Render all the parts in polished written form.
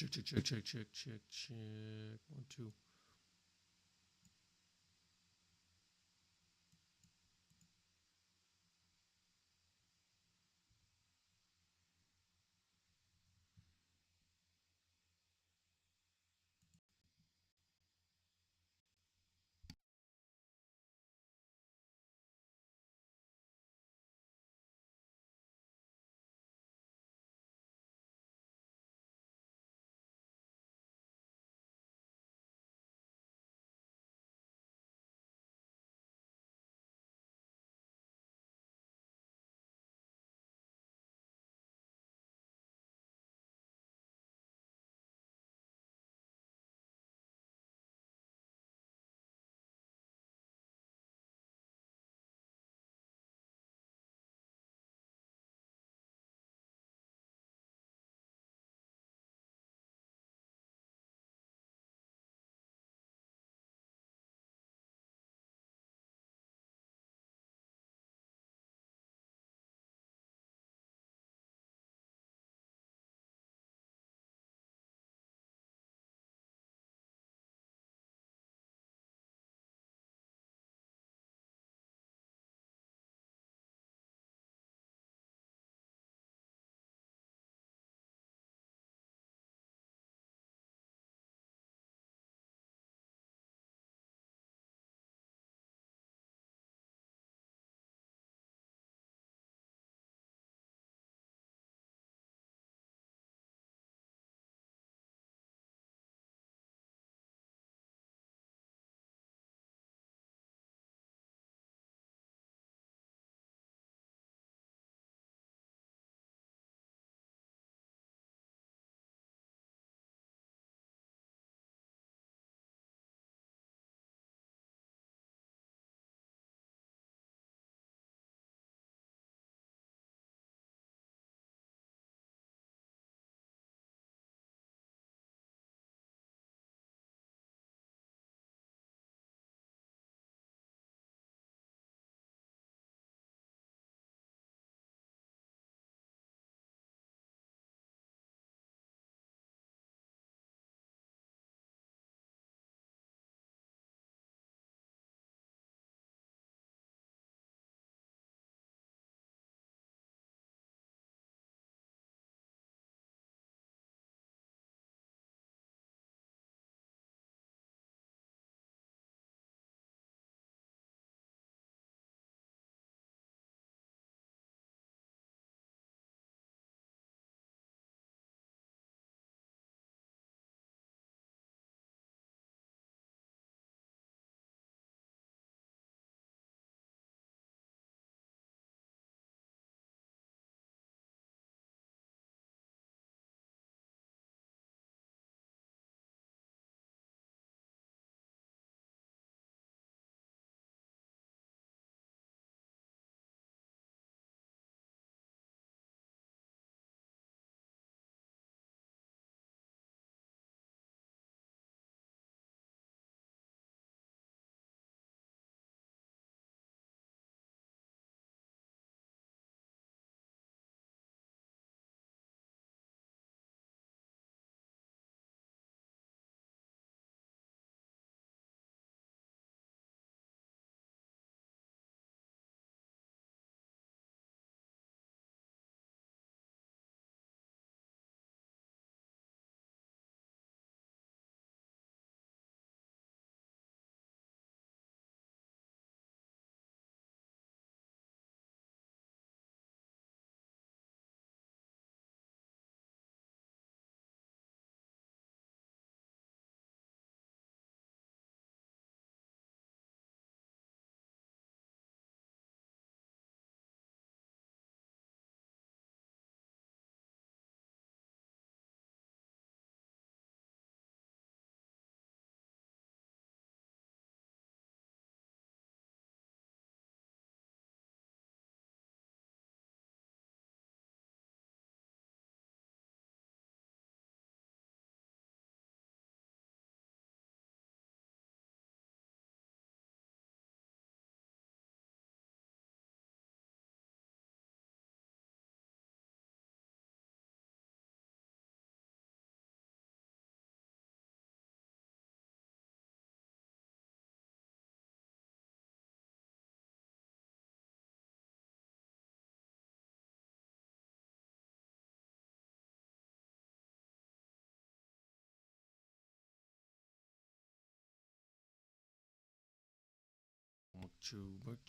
check. 1, 2.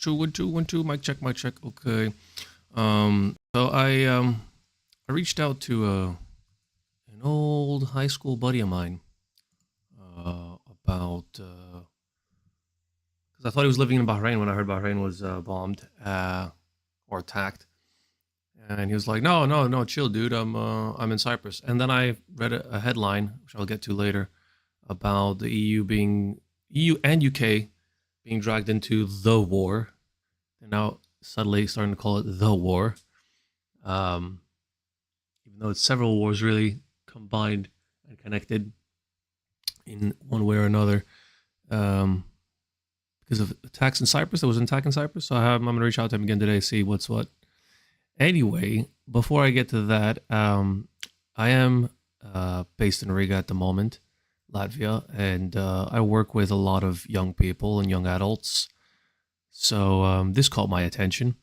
One, two, mic check, okay. So I reached out to an old high school buddy of mine about because I thought he was living in Bahrain when I heard Bahrain was bombed or attacked, and he was like, no, chill, dude, I'm in Cyprus. And then I read a headline, which I'll get to later, about the EU and UK being dragged into the war. They're now suddenly starting to call it the war. Even though it's several wars really combined and connected in one way or another. Because of attacks in Cyprus, there was an attack in Cyprus, so I'm going to reach out to him again today, see what's what. Anyway, before I get to that, I am based in Riga at the moment, Latvia, and I work with a lot of young people and young adults. So this caught my attention.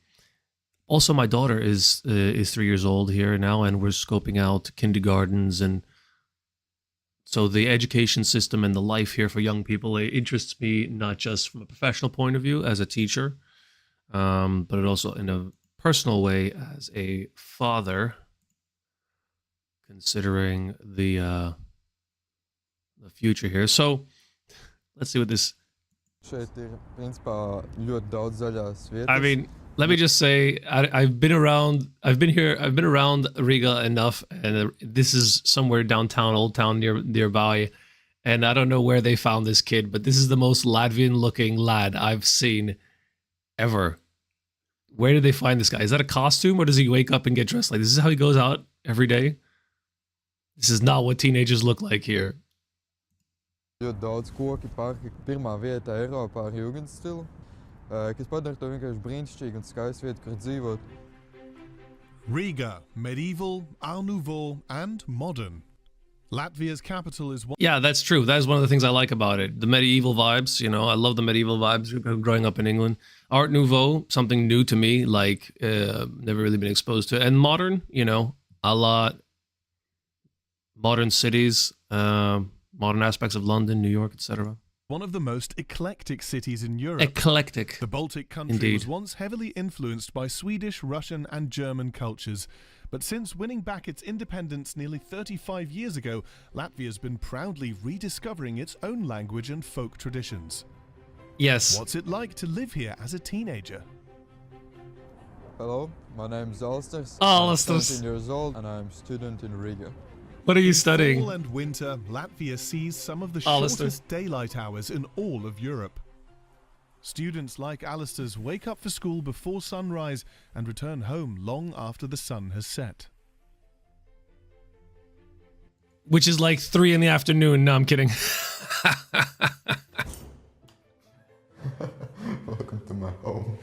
Also, my daughter is 3 years old here now, and we're scoping out kindergartens, and so the education system and the life here for young people, it interests me not just from a professional point of view as a teacher, but it also in a personal way as a father, considering the future here. So let's see what this. I mean, let me just say, I've been around Riga enough, and this is somewhere downtown, Old Town nearby, and I don't know where they found this kid, but this is the most Latvian-looking lad I've seen ever. Where did they find this guy? Is that a costume, or does he wake up and get dressed like this? Is how he goes out every day? This is not what teenagers look like here. Ļoti daudz koki, parki, pirmā vieta Eiropā ar jugendstilu, kas padara to vienkārši brīnišķīgu un skaistu vietu, kur dzīvot. Riga, medieval, Art Nouveau, and modern. Latvia's capital is one. Yeah, that's true. That is one of the things I like about it. The medieval vibes, you know, I love the medieval vibes growing up in England. Art Nouveau, something new to me, like never really been exposed to. And modern, you know, a lot. Modern cities, modern aspects of London, New York, etc. One of the most eclectic cities in Europe. Eclectic. The Baltic country Indeed. was once heavily influenced by Swedish, Russian, and German cultures. But since winning back its independence nearly 35 years ago, Latvia's been proudly rediscovering its own language and folk traditions. Yes. What's it like to live here as a teenager? Hello, my name is Alistair. Alistair. I'm 17 years old and I'm a student in Riga. What are you In studying? fall and winter, Latvia sees some of the Alistair. shortest daylight hours in all of Europe. Students like Alistair's wake up for school before sunrise and return home long after the sun has set. Which is like 3 in the afternoon. No, I'm kidding. Welcome to my home.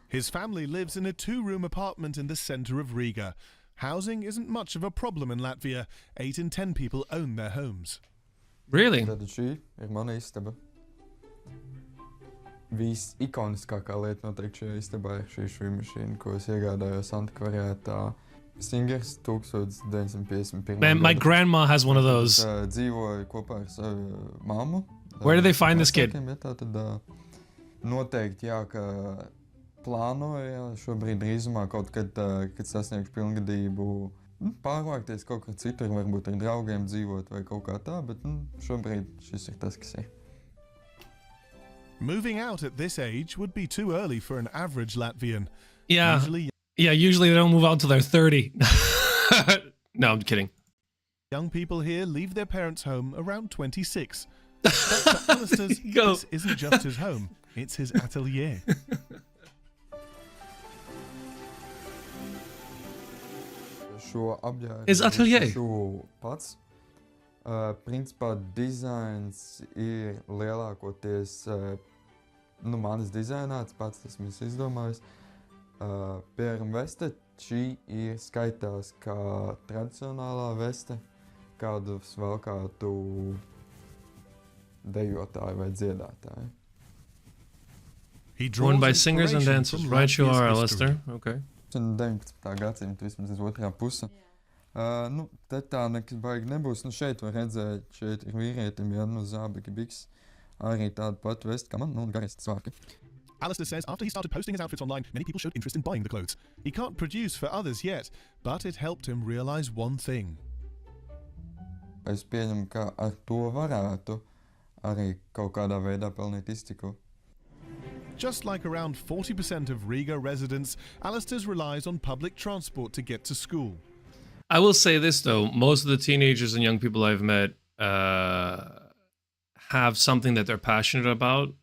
His family lives in a 2-room apartment in the center of Riga. Housing isn't much of a problem in Latvia. 8 in 10 people own their homes. Really? Tad šī ir mana istaba. Visikoniskākā lieta noteikti šajā istabā ir šī švīmašīna, ko es iegādājos antikvariātā Singers 1951. Man, my grandma has one of those. Dzīvoju kopā ar savu mammu. Where do they find this kid? Tad noteikti jā, ka plānoju šobrīd drīzumā kaut kad, kad sasniegšu pilngadību, pārvākties kaut kur citur, varbūt ar draugiem dzīvot vai kaut kā tā, bet šobrīd šis ir tas, kas ir. Moving out at this age would be too early for an average Latvian. Yeah. Usually they don't move out until they're 30. No, I'm kidding. young people here leave their parents' home around 26. But for Alistair's, this isn't just his home, it's his atelier. His atelier. Pats. Principā dizains ir lielākoties manis dizainēts, pats esmu izdomājis. Piemēram, veste, šī ir skaitās kā tradicionālā veste, kādu valkātu dejotāji vai dziedātāji. Worn by singers and dancers. Right you are, Alistair. Okay. 19. gadsimta vismaz otrā puse. Te tā nekas baigi nebūs. Šeit var redzēt, šeit ir vīrietim, zābaki biks, arī tāda pat vesta kā man, un garisti svārki. Alistair says after he started posting his outfits online, many people showed interest in buying the clothes. He can't produce for others yet, but it helped him realise one thing. Es pieņemu, ka ar to varētu arī kaut kādā veidā pelnīt iztiku. Just like around 40% of Riga residents, Alistair relies on public transport to get to school. I will say this though, most of the teenagers and young people I've met have something that they're passionate about,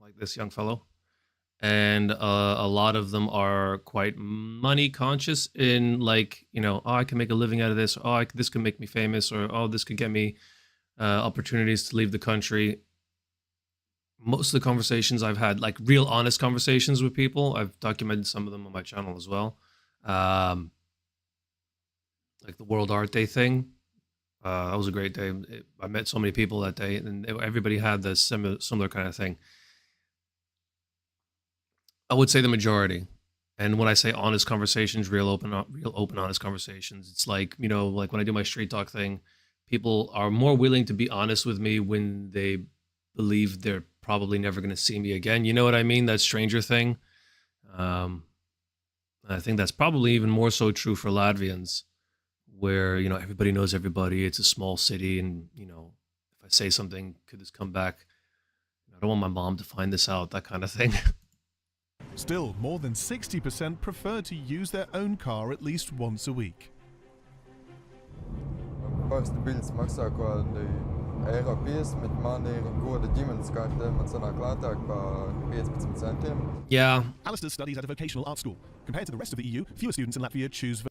like this young fellow, and a lot of them are quite money conscious in like, you know, oh, I can make a living out of this, oh, this can make me famous, or oh, this could get me opportunities to leave the country. Most of the conversations I've had, like real honest conversations with people, I've documented some of them on my channel as well. Like the World Art Day thing. That was a great day. I met so many people that day, and everybody had this similar kind of thing. I would say the majority. And when I say honest conversations, real open, honest conversations, it's like, you know, like when I do my street talk thing, people are more willing to be honest with me when they believe they're probably never going to see me again. You know what I mean? That stranger thing. I think that's probably even more so true for Latvians, where, you know, everybody knows everybody. It's a small city, and, you know, if I say something, could this come back? I don't want my mom to find this out, that kind of thing. Still, more than 60% prefer to use their own car at least once a week. Parasti biļets maksā kaut kādi €50, man ir goda ģimenes karte, man sanāk lētāk par 15 centiem. Yeah. Alistair studies at a vocational art school. Compared to the rest of the EU, fewer students in Latvia choose.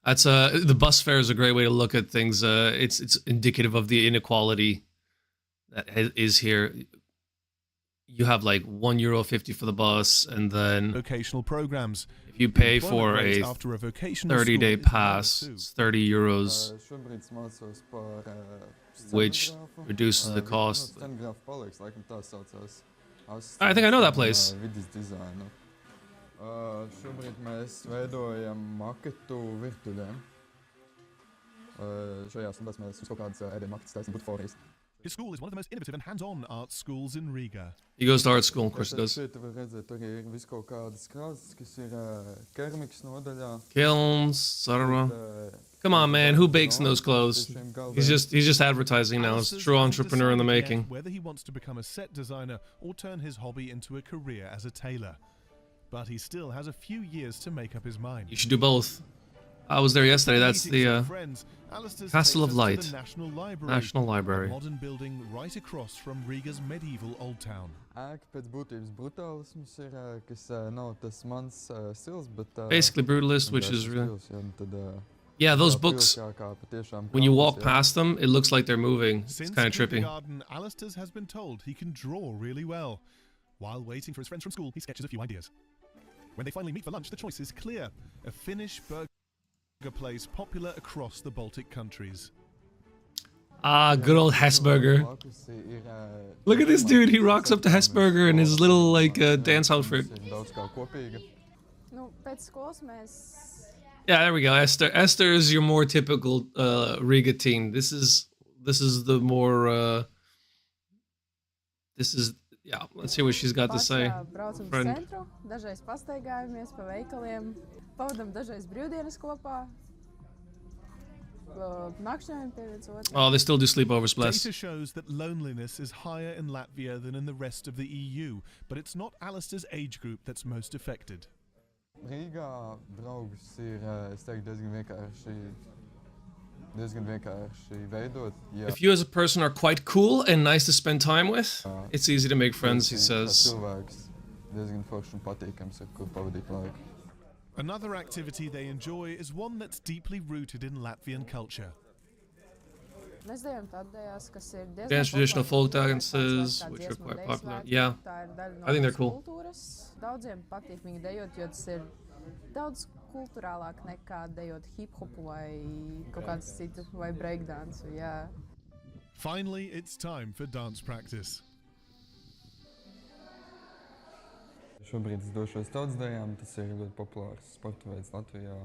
That's the bus fare is a great way to look at things. It's indicative of the inequality that is here. You have like €1.50 for the bus, and then vocational programs. If you pay for a 30-day pass, it's €30, which reduces the cost. I think I know that place. Šobrīd mēs veidojam maketu virtuļiem. Šajās stundās mēs kaut kādas ēdienu maketas taisam butforijas. His school is one of the most innovative and hands-on art schools in Riga. He goes to art school, of course he does. Šeit var redzēt arī visu kaut kādas krāsas, kas ir keramikas nodaļā. Kilns, etc. Come on, man, who bakes in those clothes? He's just advertising now. He's a true entrepreneur in the making. Whether he wants to become a set designer or turn his hobby into a career as a tailor. But he still has a few years to make up his mind. You should do both. I was there yesterday. That's the Castle of Light, National Library. A modern building right across from Riga's medieval old town. Ēka pēc būtības brutālisms ir, kas nav tas mans stils, bet basically brutalist, which is really. Yeah, those books. When you walk past them, it looks like they're moving. It's kind of trippy. Alistair has been told he can draw really well. While waiting for his friends from school, he sketches a few ideas. When they finally meet for lunch, the choice is clear: a Finnish burger place popular across the Baltic countries. Ah, good old Hesburger. Look at this dude. He rocks up to Hesburger in his little like dance outfit. Yeah, there we go. Esther. Esther is your more typical Riga teen. This is the more. This is. Yeah, let's hear what she's got to say. Friend. Dažreiz pastaigājamies pa veikaliem, pavadam dažreiz brīvdienas kopā, nakšņojam pie viens otra. Oh, they still do sleepovers, bless. Data shows that loneliness is higher in Latvia than in the rest of the EU, but it's not Alistair's age group that's most affected. Rīgā draugus ir, es teiktu, diezgan vienkārši veidot. Yeah. If you as a person are quite cool and nice to spend time with, it's easy to make friends, he says. Diezgan foršs un patīkams, ar kur pavadīt laiku. Another activity they enjoy is one that's deeply rooted in Latvian culture. Dance traditional folk dances, which are quite popular. Yeah, I think they're cool. Daudziem patīk viņi dejot, jo tas ir daudz kulturālāk nekā dejot hip-hopu vai kaut kāds citu vai breakdance, yeah. Finally, it's time for dance practice. Šobrīd es došos tautsdejām, tas ir ļoti populārs sporta veids Latvijā.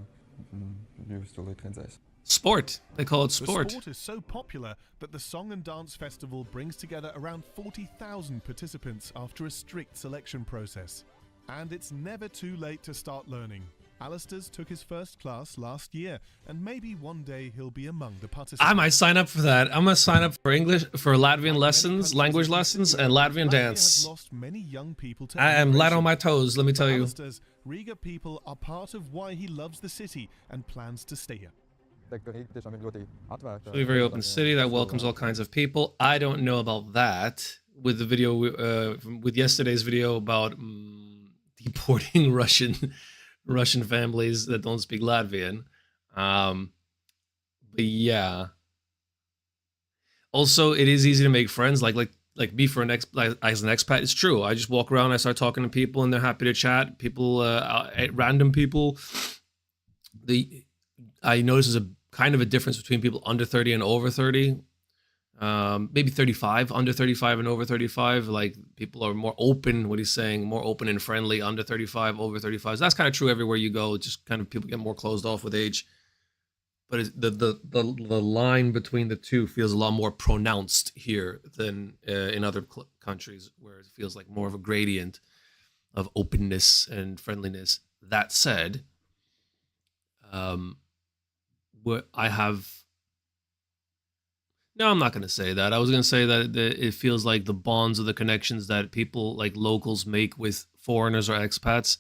Jūs to līdz redzēs. Sport. They call it The sport. sport is so popular that the Song and Dance Festival brings together around 40,000 participants after a strict selection process. And it's never too late to start learning. Alistair's took his first class last year, and maybe one day he'll be among the participants. I might sign up for that. I'm gonna sign up for Latvian lessons, language lessons, and Latvian Latvia dance. has lost many young people to I am light on immigration. my toes, let me tell For you. Alistair's, Riga people are part of why he loves the city and plans to stay here. It's a very open city that welcomes all kinds of people. I don't know about that. With the video, with yesterday's video about deporting Russian families that don't speak Latvian. But yeah. Also, it is easy to make friends. Like me for as an expat, it's true. I just walk around, I start talking to people, and they're happy to chat. People, random people. I notice there's a kind of a difference between people under 30 and over 30. Maybe 35, under 35 and over 35. Like people are more open, what he's saying, more open and friendly under 35, over 35. So that's kind of true everywhere you go. Just kind of people get more closed off with age. But the line between the two feels a lot more pronounced here than in other countries, where it feels like more of a gradient of openness and friendliness. That said, what I have. No, I'm not going to say that. I was going to say that it feels like the bonds or the connections that people like locals make with foreigners or expats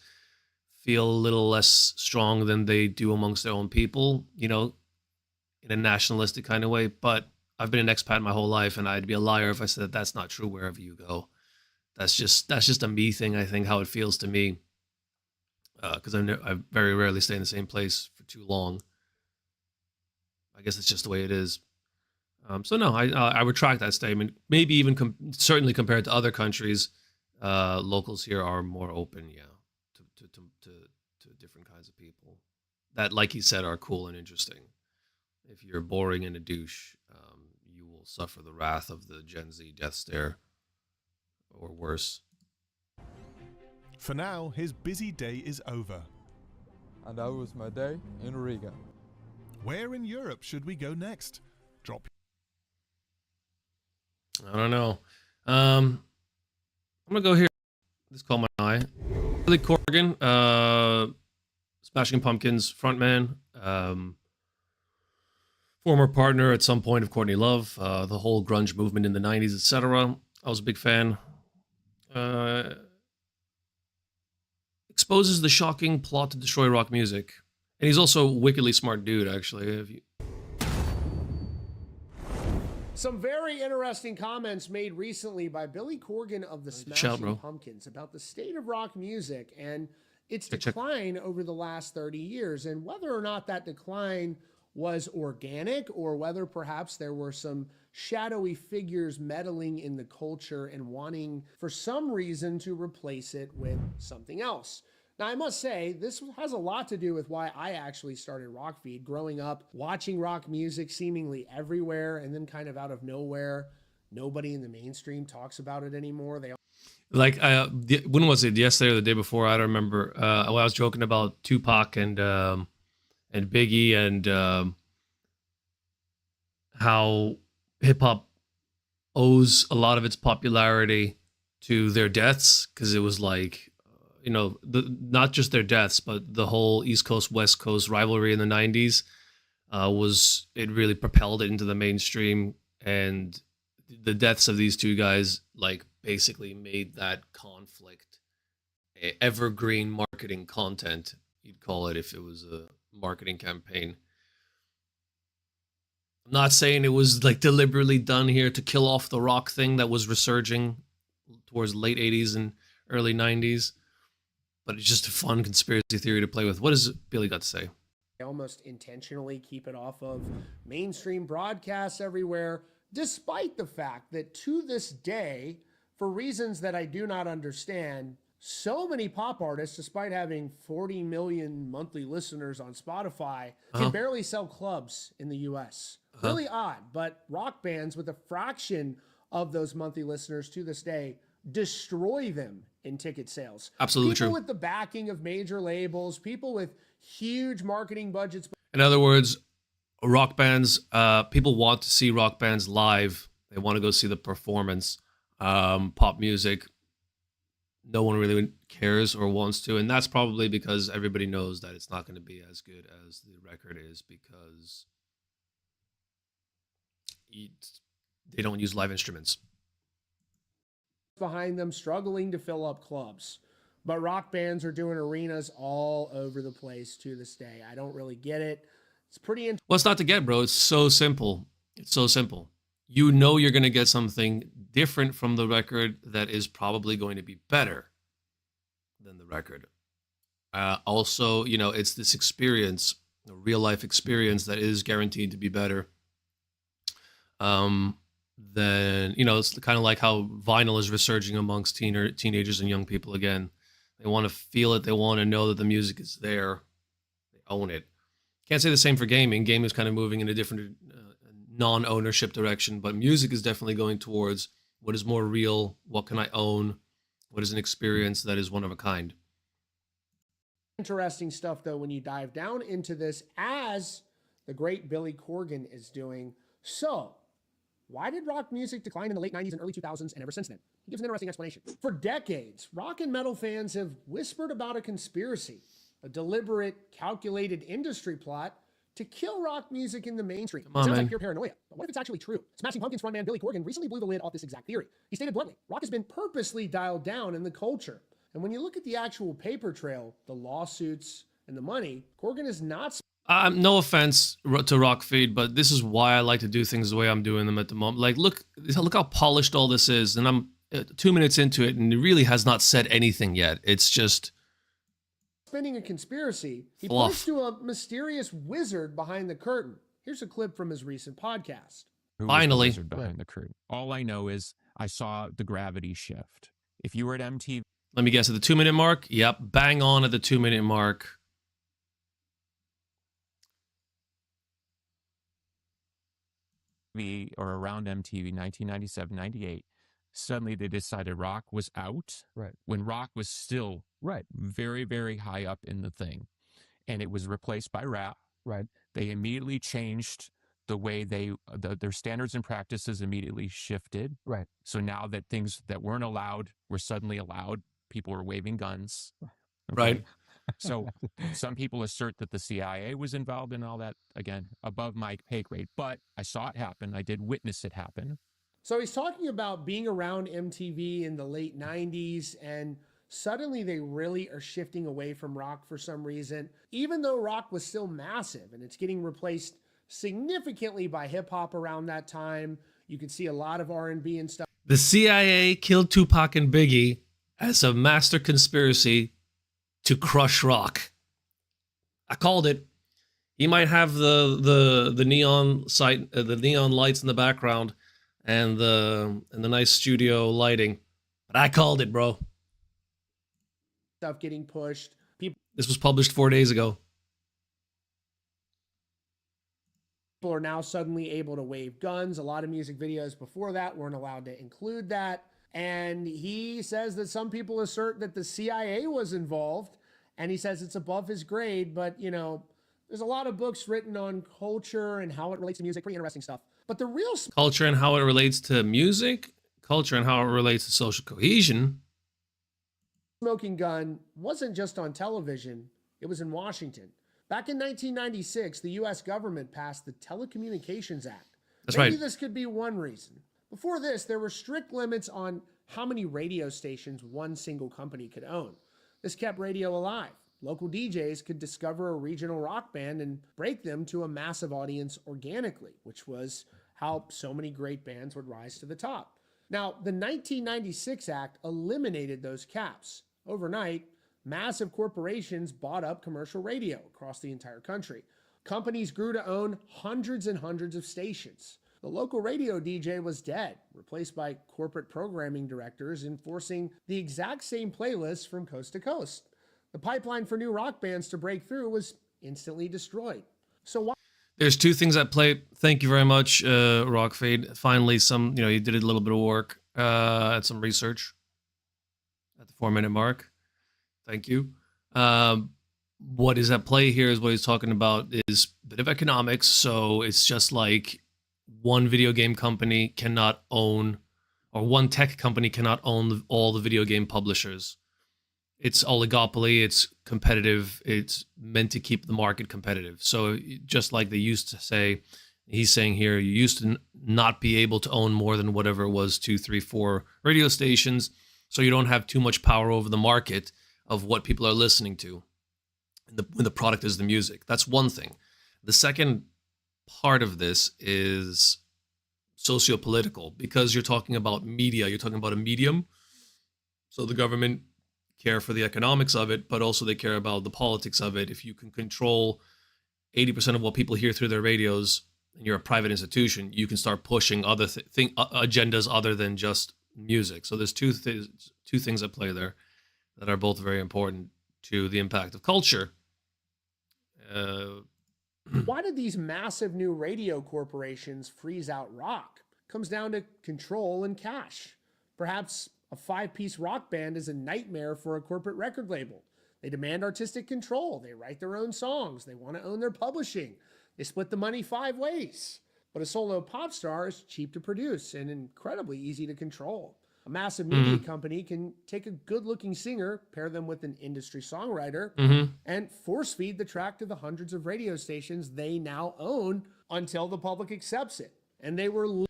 feel a little less strong than they do amongst their own people, you know, in a nationalistic kind of way. But I've been an expat my whole life, and I'd be a liar if I said that that's not true wherever you go. That's just a me thing, I think, how it feels to me. Because I very rarely stay in the same place for too long. I guess it's just the way it is. So no, I retract that statement. Maybe even certainly compared to other countries, locals here are more open, yeah, to different kinds of people that, like he said, are cool and interesting. If you're boring and a douche, you will suffer the wrath of the Gen Z death stare, or worse. For now, his busy day is over. And that was my day in Riga. Where in Europe should we go next? Drop. I don't know. I'm gonna go here. This caught my eye. Billy Corgan, Smashing Pumpkins frontman, former partner at some point of Courtney Love, the whole grunge movement in the 90s, etc. I was a big fan. Exposes the shocking plot to destroy rock music. And he's also a wickedly smart dude, actually. Some very interesting comments made recently by Billy Corgan of the Smashing Pumpkins about the state of rock music and its decline over the last 30 years, and whether or not that decline was organic or whether perhaps there were some shadowy figures meddling in the culture and wanting for some reason to replace it with something else. Now, I must say, this has a lot to do with why I actually started Rockfeed. Growing up, watching rock music seemingly everywhere, and then kind of out of nowhere, nobody in the mainstream talks about it anymore. When was it? Yesterday or the day before? I don't remember. I was joking about Tupac and Biggie and how hip hop owes a lot of its popularity to their deaths, because it was like, you know, not just their deaths, but the whole East Coast, West Coast rivalry in the 90s it really propelled it into the mainstream. And the deaths of these two guys, like, basically made that conflict evergreen marketing content, you'd call it, if it was a marketing campaign. I'm not saying it was, like, deliberately done here to kill off the rock thing that was resurging towards late 80s and early 90s. But it's just a fun conspiracy theory to play with. What has Billy got to say? They almost intentionally keep it off of mainstream broadcasts everywhere, despite the fact that to this day, for reasons that I do not understand, so many pop artists, despite having 40 million monthly listeners on Spotify, can barely sell clubs in the US. Really odd, but rock bands with a fraction of those monthly listeners to this day destroy them in ticket sales. Absolutely people true. With the backing of major labels, people with huge marketing budgets. In other words, rock bands, people want to see rock bands live. They want to go see the performance. Pop music, no one really cares or wants to, and that's probably because everybody knows that it's not going to be as good as the record is, because they don't use live instruments behind them, struggling to fill up clubs. But rock bands are doing arenas all over the place to this day. I don't really get it. It's pretty well, it's not to get, bro. It's so simple. It's so simple. You know you're going to get something different from the record that is probably going to be better than the record. Also, you know, it's this experience, a real life experience, that is guaranteed to be better. Then, you know, it's kind of like how vinyl is resurging amongst teenagers and young people again. They want to feel it. They want to know that the music is there. They own it. Can't say the same for gaming. Gaming is kind of moving in a different non-ownership direction, but music is definitely going towards what is more real. What can I own? What is an experience that is one of a kind? Interesting stuff, though, when you dive down into this, as the great Billy Corgan is doing. So, why did rock music decline in the late 90s and early 2000s and ever since then? He gives an interesting explanation. For decades, rock and metal fans have whispered about a conspiracy, a deliberate, calculated industry plot to kill rock music in the mainstream. It sounds like pure paranoia, but what if it's actually true? Smashing Pumpkins frontman Billy Corgan recently blew the lid off this exact theory. He stated bluntly, rock has been purposely dialed down in the culture. And when you look at the actual paper trail, the lawsuits and the money, Corgan is not... No offense to Rockfeed, but this is why I like to do things the way I'm doing them at the moment. Like, look how polished all this is, and I'm 2 minutes into it, and it really has not said anything yet. It's just spinning a conspiracy. He fluff. points to a mysterious wizard behind the curtain. Here's a clip from his recent podcast. Finally, behind the curtain. All I know is I saw the gravity shift. If you were at MTV, let me guess, at the 2 minute mark. Yep, bang on at the 2 minute mark. or around MTV, 1997, 98, suddenly they decided rock was out. Right. When rock was still very, very high up in the thing. And it was replaced by rap. Right. They immediately changed the way their standards and practices immediately shifted. Right. So now that things that weren't allowed were suddenly allowed, people were waving guns. Okay? Right. So some people assert that the CIA was involved in all that, again, above my pay grade, but I saw it happen. I did witness it happen. So he's talking about being around MTV in the late 90s, and suddenly they really are shifting away from rock for some reason, even though rock was still massive, and it's getting replaced significantly by hip hop around that time. You can see a lot of R&B and stuff. The CIA killed Tupac and Biggie as a master conspiracy to crush rock. I called it. He might have the neon sight, the neon lights in the background, and the nice studio lighting, but I called it, bro. Stuff getting pushed. This was published 4 days ago. People are now suddenly able to wave guns. A lot of music videos before that weren't allowed to include that. And he says that some people assert that the CIA was involved, and he says it's above his grade, but, you know, there's a lot of books written on culture and how it relates to music, pretty interesting stuff. But the real culture and how it relates to music, culture and how it relates to social cohesion. Smoking gun wasn't just on television, it was in Washington. Back in 1996, the U.S. government passed the Telecommunications Act. Maybe this could be one reason. Before this, there were strict limits on how many radio stations one single company could own. This kept radio alive. Local DJs could discover a regional rock band and break them to a massive audience organically, which was how so many great bands would rise to the top. Now, the 1996 Act eliminated those caps. Overnight, massive corporations bought up commercial radio across the entire country. Companies grew to own hundreds and hundreds of stations. The local radio DJ was dead, replaced by corporate programming directors enforcing the exact same playlists from coast to coast. The pipeline for new rock bands to break through was instantly destroyed. So why? There's two things at play. Thank you very much, Rockfade. Finally, you did a little bit of work, at some research at the 4 minute mark. Thank you. what is at play here is what he's talking about is a bit of economics. So it's just like one video game company cannot own, or one tech company cannot own all the video game publishers. It's oligopoly, it's competitive, it's meant to keep the market competitive. So just like they used to say, he's saying here, you used to not be able to own more than whatever it was, 2, 3, 4 radio stations. So you don't have too much power over the market of what people are listening to when the product is the music. That's one thing. The second part of this is socio-political, because you're talking about media, you're talking about a medium. So the government care for the economics of it, but also they care about the politics of it. If you can control 80% of what people hear through their radios, and you're a private institution, you can start pushing other agendas other than just music. So there's two things at play there that are both very important to the impact of culture. Why did these massive new radio corporations freeze out rock? Comes down to control and cash. Perhaps a 5-piece rock band is a nightmare for a corporate record label. They demand artistic control. They write their own songs. They want to own their publishing. They split the money 5 ways. But a solo pop star is cheap to produce and incredibly easy to control. A massive media company can take a good-looking singer, pair them with an industry songwriter, and force-feed the track to the hundreds of radio stations they now own until the public accepts it. And they were...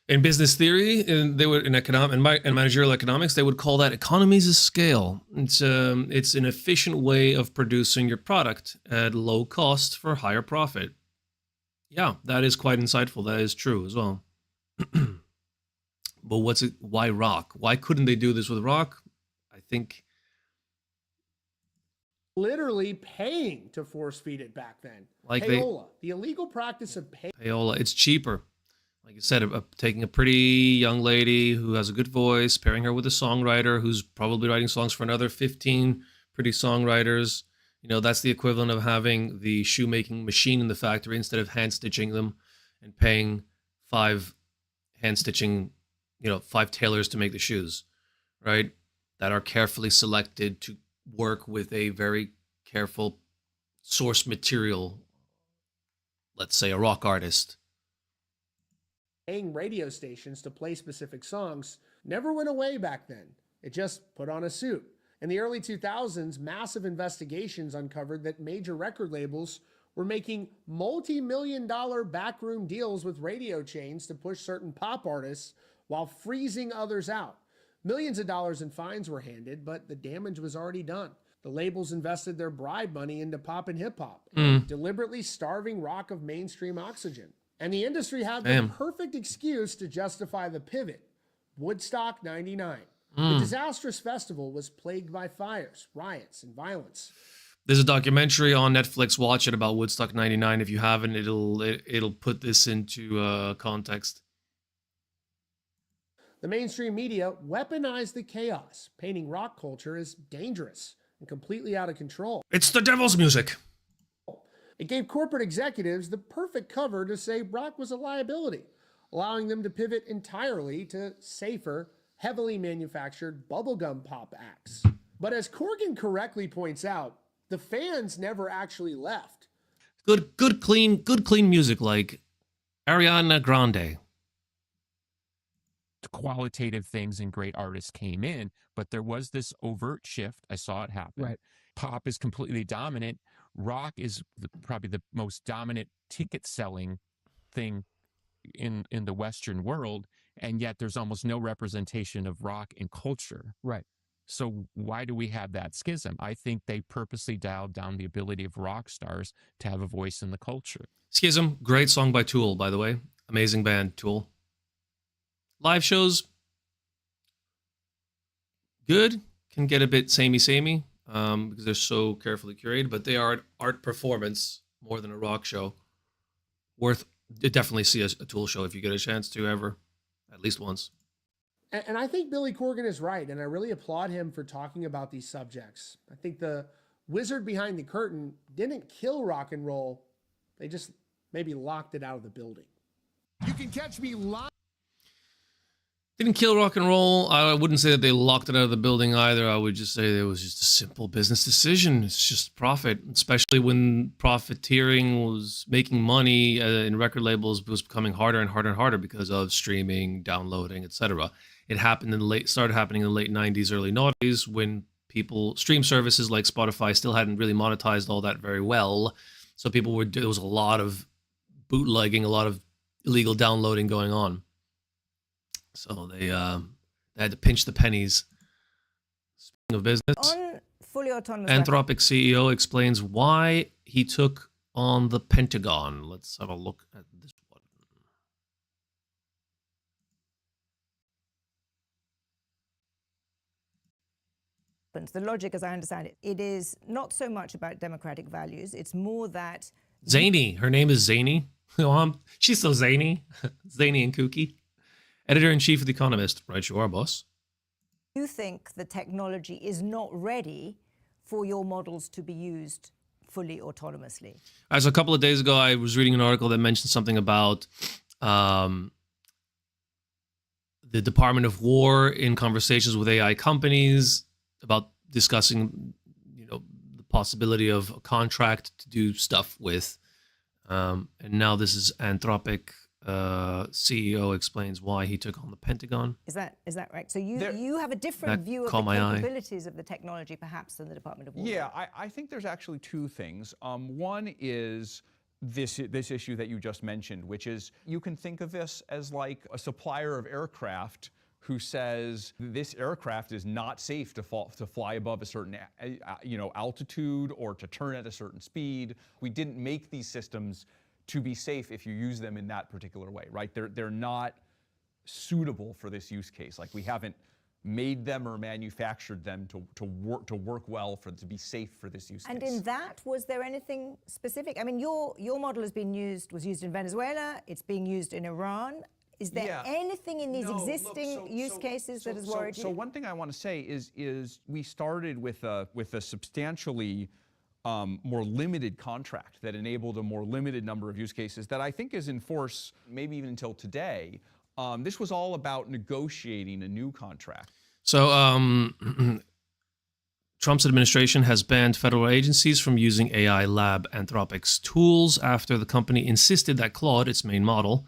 In business theory, and they would in managerial economics, they would call that economies of scale. It's an efficient way of producing your product at low cost for higher profit. Yeah, that is quite insightful. That is true as well. But why rock? Why couldn't they do this with rock? I think literally paying to force feed it back then. Like payola, the illegal practice of payola. It's cheaper. Like you said, taking a pretty young lady who has a good voice, pairing her with a songwriter who's probably writing songs for another 15 pretty songwriters. You know, that's the equivalent of having the shoemaking machine in the factory instead of hand stitching them and paying 5 hand stitching, 5 tailors to make the shoes, right? That are carefully selected to work with a very careful source material. Let's say a rock artist. Paying radio stations to play specific songs never went away back then. It just put on a suit. In the early 2000s, massive investigations uncovered that major record labels were making multi-million-dollar backroom deals with radio chains to push certain pop artists while freezing others out. Millions of dollars in fines were handed, but the damage was already done. The labels invested their bribe money into pop and hip-hop, deliberately starving rock of mainstream oxygen. And the industry had the perfect excuse to justify the pivot. Woodstock 99. The disastrous festival was plagued by fires, riots, and violence. There's a documentary on Netflix. Watch it about Woodstock 99. If you haven't, it'll put this into context. The mainstream media weaponized the chaos, painting rock culture as dangerous and completely out of control. It's the devil's music. It gave corporate executives the perfect cover to say rock was a liability, allowing them to pivot entirely to safer, heavily manufactured bubblegum pop acts. But as Corgan correctly points out, the fans never actually left. Good clean music like Ariana Grande. Qualitative things and great artists came in, but there was this overt shift. I saw it happen. Right. Pop is completely dominant. Rock is probably the most dominant ticket-selling thing in the Western world, and yet there's almost no representation of rock in culture. Right. So why do we have that schism? I think they purposely dialed down the ability of rock stars to have a voice in the culture. Schism, great song by Tool, by the way. Amazing band, Tool. Live shows, good. Can get a bit samey. Because they're so carefully curated, but they are an art performance more than a rock show. Definitely see a Tool show if you get a chance to ever, at least once. And I think Billy Corgan is right, and I really applaud him for talking about these subjects. I think the wizard behind the curtain didn't kill rock and roll. They just maybe locked it out of the building. You can catch me live. Didn't kill rock and roll. I wouldn't say that they locked it out of the building either. I would just say it was just a simple business decision. It's just profit, especially when profiteering was making money in record labels was becoming harder and harder and harder because of streaming, downloading, etc. It happened started happening in the late 90s, early 90s when stream services like Spotify still hadn't really monetized all that very well. So there was a lot of bootlegging, a lot of illegal downloading going on. So they had to pinch the pennies. Speaking of business, on fully autonomous Anthropic CEO explains why he took on the Pentagon. Let's have a look at this one. The logic, as I understand it, it is not so much about democratic values. It's more that Zany. Her name is Zany. She's so zany, zany and kooky. Editor-in-chief of The Economist. Right, you are, boss. you think the technology is not ready for your models to be used fully autonomously. As a couple of days ago, I was reading an article that mentioned something about the Department of War in conversations with AI companies about discussing, the possibility of a contract to do stuff with. And now this is Anthropic CEO explains why he took on the Pentagon. Is that right? So you have a different view of the capabilities of the technology, perhaps, than the Department of War. Yeah, I think there's actually two things. One is this issue that you just mentioned, which is you can think of this as like a supplier of aircraft who says this aircraft is not safe to fly above a certain altitude or to turn at a certain speed. We didn't make these systems to be safe if you use them in that particular way, right? They're not suitable for this use case. Like, we haven't made them or manufactured them to work well to be safe for this use case. And in that, was there anything specific? I mean, your model was used in Venezuela. It's being used in Iran. Is there anything in these existing use cases that has worried you? So one thing I want to say is we started with a substantially more limited contract that enabled a more limited number of use cases that I think is in force maybe even until today. This was all about negotiating a new contract. So Trump's administration has banned federal agencies from using AI lab Anthropic's tools after the company insisted that Claude, its main model,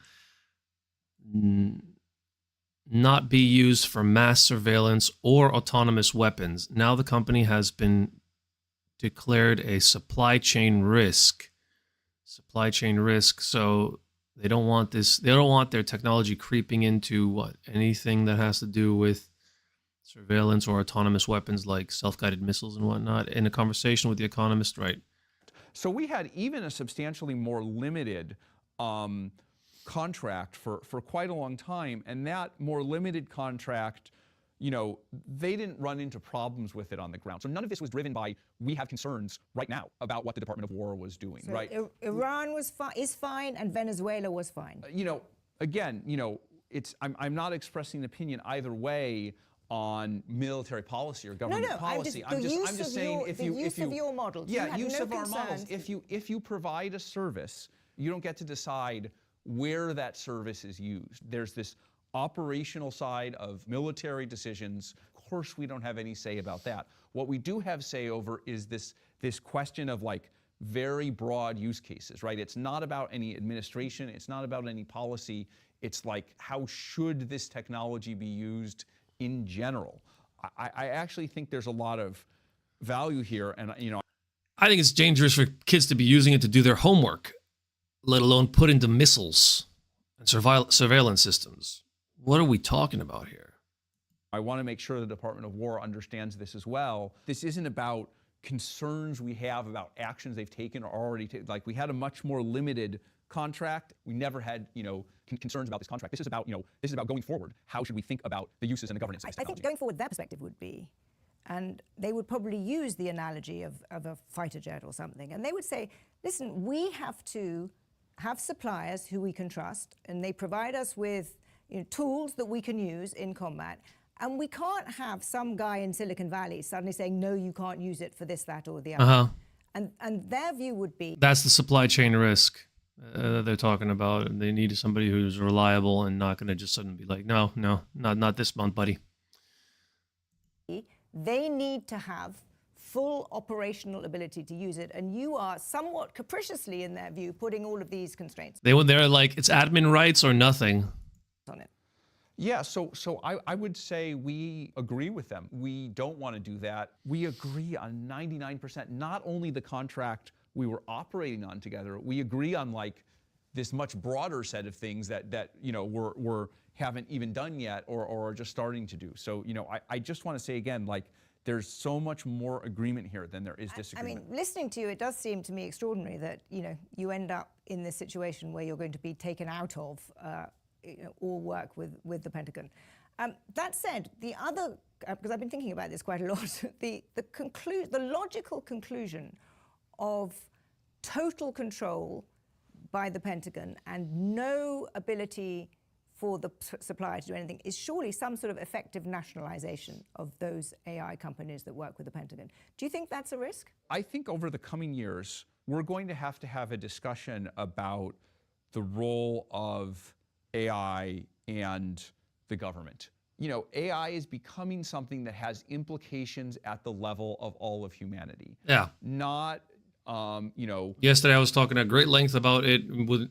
not be used for mass surveillance or autonomous weapons. Now the company has been declared a supply chain risk. So they don't want this. They don't want their technology creeping into anything that has to do with surveillance or autonomous weapons like self-guided missiles and whatnot. In a conversation with The Economist, right? So we had even a substantially more limited contract for quite a long time, and that more limited contract, they didn't run into problems with it on the ground. So none of this was driven by, we have concerns right now about what the Department of War was doing, So right? Iran is fine, and Venezuela was fine. Again, I'm not expressing an opinion either way on military policy or government policy. I'm just saying if you use of your models. Yeah, use of our models. If you provide a service, you don't get to decide where that service is used. There's this operational side of military decisions. Of course, we don't have any say about that. What we do have say over is this question of like very broad use cases, right? It's not about any administration. It's not about any policy. It's like, how should this technology be used in general? I actually think there's a lot of value here, and I think it's dangerous for kids to be using it to do their homework, let alone put into missiles and surveillance systems. What are we talking about here? I want to make sure the Department of War understands this as well. This isn't about concerns we have about actions they've taken or already taken. Like, we had a much more limited contract. We never had, concerns about this contract. This is about, going forward. How should we think about the uses and the governance of this technology? I think going forward, their perspective would be, and they would probably use the analogy of a fighter jet or something, and they would say, listen, we have to have suppliers who we can trust, and they provide us with tools that we can use in combat, and we can't have some guy in Silicon Valley suddenly saying, no, you can't use it for this, that, or the other. And their view would be... That's the supply chain risk. they're talking about. And they need somebody who's reliable and not going to just suddenly be like, no, not this month, buddy. They need to have full operational ability to use it, and you are somewhat capriciously, in their view, putting all of these constraints They're like, it's admin rights or nothing on it. Yeah, so I would say we agree with them. We don't want to do that. We agree on 99%, not only the contract we were operating on together, we agree on like this much broader set of things that you know, we're haven't even done yet or are just starting to do. So, you know, I just want to say again, like, there's so much more agreement here than there is disagreement. I mean, listening to you, it does seem to me extraordinary that, you know, you end up in this situation where you're going to be taken out of you know, all work with the Pentagon. That said, the other, because I've been thinking about this quite a lot, the logical conclusion of total control by the Pentagon and no ability for the supplier to do anything is surely some sort of effective nationalization of those AI companies that work with the Pentagon. Do you think that's a risk? I think over the coming years, we're going to have a discussion about the role of AI and the government. You know, AI is becoming something that has implications at the level of all of humanity. Yeah. Not, you know. Yesterday I was talking at great length about it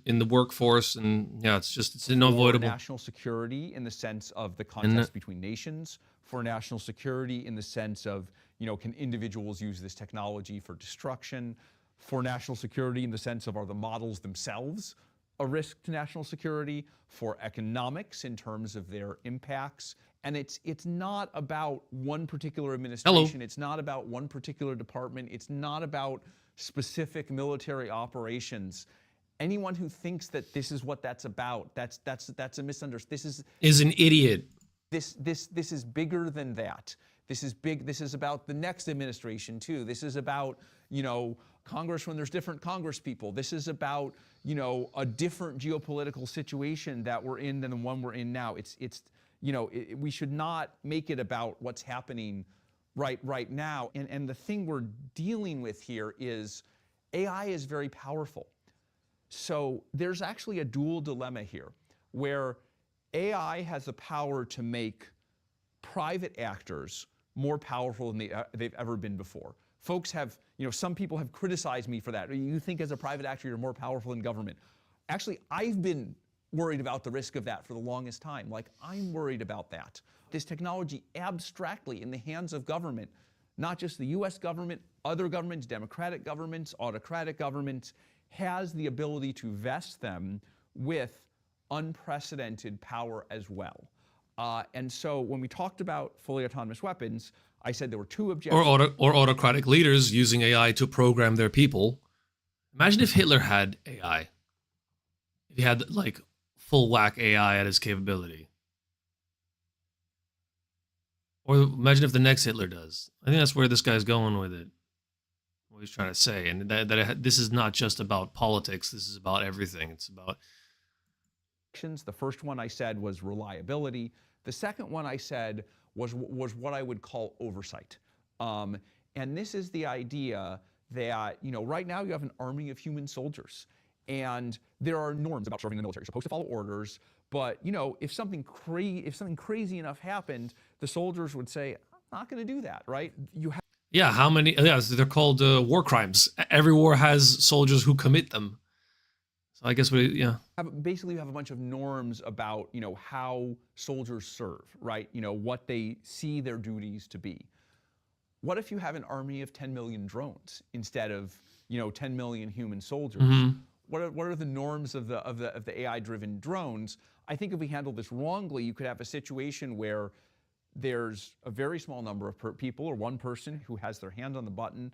in the workforce, and yeah, it's unavoidable. For national security in the sense of the contest between nations, for national security in the sense of, you know, can individuals use this technology for destruction, for national security in the sense of, are the models themselves a risk to national security, for economics in terms of their impacts. And it's not about one particular administration. Hello. It's not about one particular department. It's not about specific military operations. Anyone who thinks that this is what that's about, that's a misunderstanding. This is an idiot. This is bigger than that. This is big. This is about the next administration too. This is about, you know, Congress when there's different Congress people. This is about, you know, a different geopolitical situation that we're in than the one we're in now. It's you know, we should not make it about what's happening right now. And the thing we're dealing with here is AI is very powerful. So there's actually a dual dilemma here where AI has the power to make private actors more powerful than they've ever been before. Folks have, you know, some people have criticized me for that. You think as a private actor you're more powerful than government. Actually, I've been worried about the risk of that for the longest time. Like, I'm worried about that. This technology abstractly in the hands of government, not just the US government, other governments, democratic governments, autocratic governments, has the ability to vest them with unprecedented power as well. And so when we talked about fully autonomous weapons, I said there were two objectives. Or autocratic leaders using AI to program their people. Imagine if Hitler had AI. If he had, like, full whack AI at his capability. Or imagine if the next Hitler does. I think that's where this guy's going with it. What he's trying to say. And this is not just about politics. This is about everything. It's about... The first one I said was reliability. The second one I said was what I would call oversight. And this is the idea that, you know, right now you have an army of human soldiers. And there are norms about serving in the military. You're supposed to follow orders. But, you know, if something crazy enough happened, the soldiers would say, I'm not going to do that, right? Yeah, how many? Yeah, they're called war crimes. Every war has soldiers who commit them. So I guess basically, you have a bunch of norms about, you know, how soldiers serve, right? You know, what they see their duties to be. What if you have an army of 10 million drones instead of, you know, 10 million human soldiers? Mm-hmm. What are the norms of the AI-driven drones? I think if we handle this wrongly, you could have a situation where there's a very small number of people or one person who has their hand on the button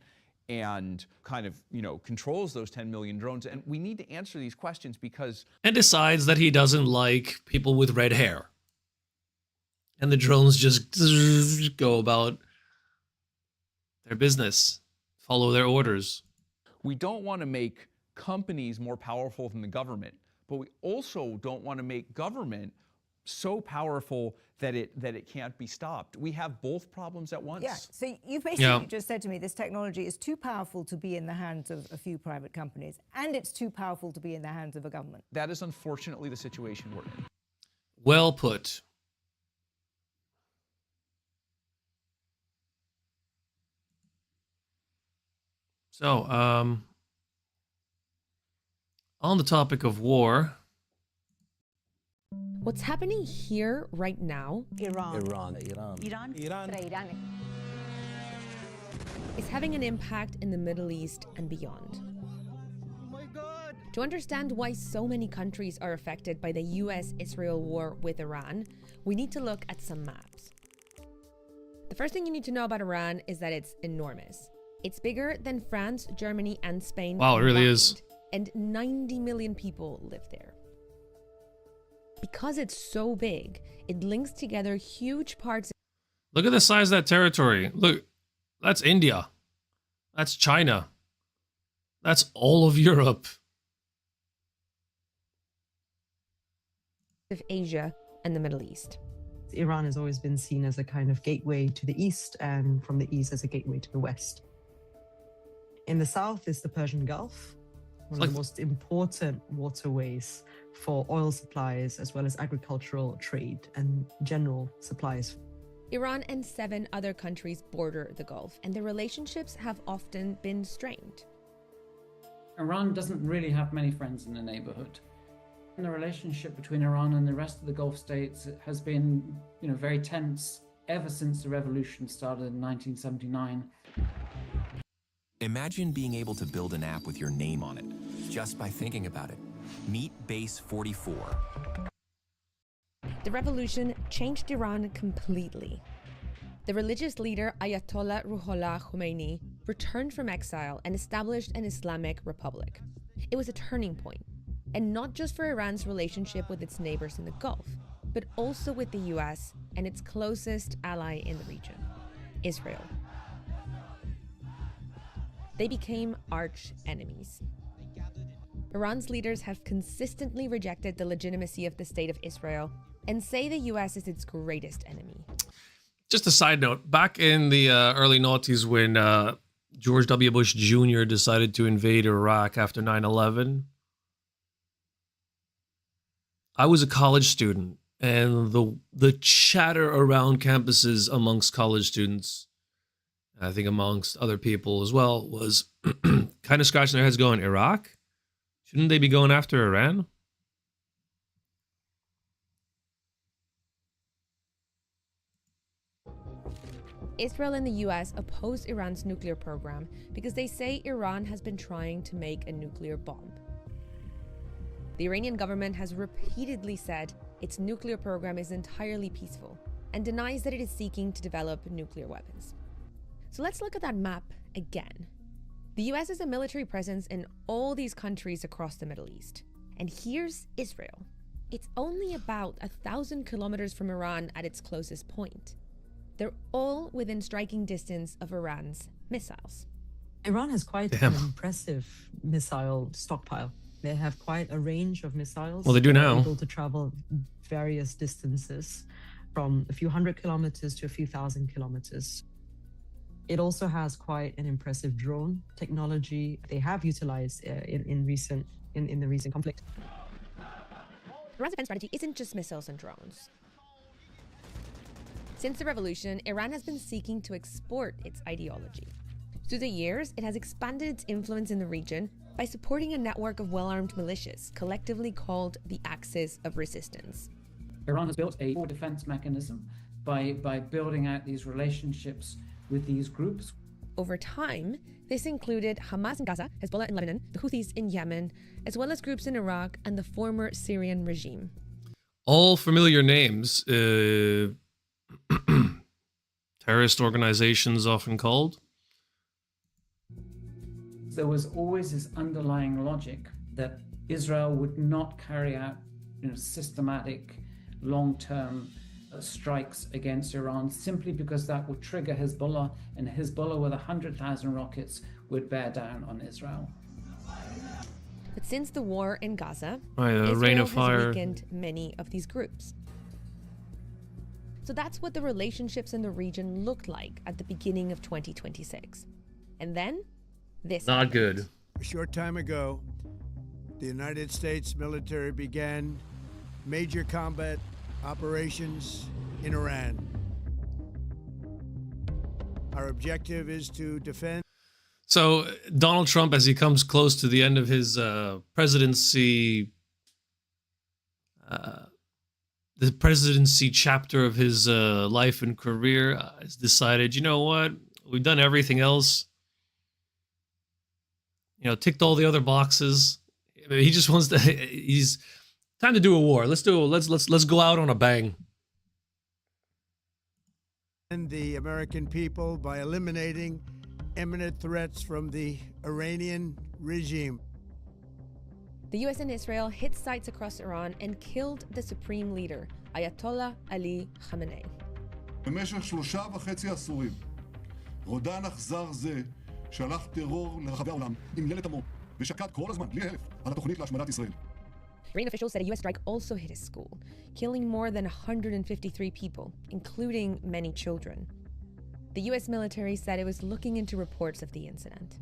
and kind of, you know, controls those 10 million drones. And we need to answer these questions because... And decides that he doesn't like people with red hair. And the drones just go about their business, follow their orders. We don't want to make companies more powerful than the government, but we also don't want to make government so powerful that it can't be stopped. We have both problems at once. Yeah, so you basically just said to me this technology is too powerful to be in the hands of a few private companies, and it's too powerful to be in the hands of a government. That is unfortunately the situation we're in. Well put. So, on the topic of war, what's happening here right now Iran. is having an impact in the Middle East and beyond. To understand why so many countries are affected by the US-Israel war with Iran, we need to look at some maps. The first thing you need to know about Iran is that it's enormous. It's bigger than France, Germany, and Spain. Wow, it really is. And 90 million people live there. Because it's so big, it links together huge parts. Look at the size of that territory. Look, that's India. That's China. That's all of Europe. Of Asia and the Middle East. Iran has always been seen as a kind of gateway to the east, and from the east as a gateway to the west. In the south is the Persian Gulf, one of the most important waterways for oil supplies, as well as agricultural trade and general supplies. Iran and 7 other countries border the Gulf, and their relationships have often been strained. Iran doesn't really have many friends in the neighborhood. And the relationship between Iran and the rest of the Gulf states has been, very tense ever since the revolution started in 1979. Imagine being able to build an app with your name on it, just by thinking about it. Meet Base 44. The revolution changed Iran completely. The religious leader Ayatollah Ruhollah Khomeini returned from exile and established an Islamic republic. It was a turning point, and not just for Iran's relationship with its neighbors in the Gulf, but also with the US and its closest ally in the region, Israel. They became arch enemies. Iran's leaders have consistently rejected the legitimacy of the state of Israel and say the US is its greatest enemy. Just a side note, back in the early noughties when George W. Bush Jr. decided to invade Iraq after 9/11, I was a college student, and the chatter around campuses amongst college students, I think amongst other people as well, was kind of scratching their heads going, Iraq? Shouldn't they be going after Iran? Israel and the US oppose Iran's nuclear program because they say Iran has been trying to make a nuclear bomb. The Iranian government has repeatedly said its nuclear program is entirely peaceful and denies that it is seeking to develop nuclear weapons. So let's look at that map again. The US has a military presence in all these countries across the Middle East. And here's Israel. It's only about 1,000 kilometers from Iran at its closest point. They're all within striking distance of Iran's missiles. Iran has quite an impressive missile stockpile. They have quite a range of missiles. Well, they do now. They're able to travel various distances from a few hundred kilometers to a few thousand kilometers. It also has quite an impressive drone technology they have utilized in the recent conflict. Iran's defense strategy isn't just missiles and drones. Since the revolution, Iran has been seeking to export its ideology. Through the years, it has expanded its influence in the region by supporting a network of well-armed militias, collectively called the Axis of Resistance. Iran has built a defense mechanism by building out these relationships with these groups. Over time, this included Hamas in Gaza, Hezbollah in Lebanon, the Houthis in Yemen, as well as groups in Iraq and the former Syrian regime. All familiar names. Terrorist organizations often called. There was always this underlying logic that Israel would not carry out systematic, long-term strikes against Iran simply because that would trigger Hezbollah, and Hezbollah with 100,000 rockets would bear down on Israel. But since the war in Gaza, Rain Israel of Fire has weakened many of these groups. So that's what the relationships in the region looked like at the beginning of 2026. And then, this Not happened. good. A short time ago, the United States military began major combat operations in Iran. Our objective is to defend. So Donald Trump, as he comes close to the end of his presidency, the presidency chapter of his life and career, has decided, you know what? We've done everything else. You know, ticked all the other boxes. I mean, he just wants to. He's time to do a war. Let's do. Let's go out on a bang. And the American people by eliminating imminent threats from the Iranian regime. The US and Israel hit sites across Iran and killed the supreme leader, Ayatollah Ali Khamenei. במשך 3.5 עשורים, רודן אכזר זה שלח טרור לרחבי העולם עם ילד עמו ושקד כל הזמן, בלי הרף, על התוכנית להשמדת ישראל. Iranian officials said a US strike also hit his school, killing more than 153 people, including many children. The US military said it was looking into reports of the incident.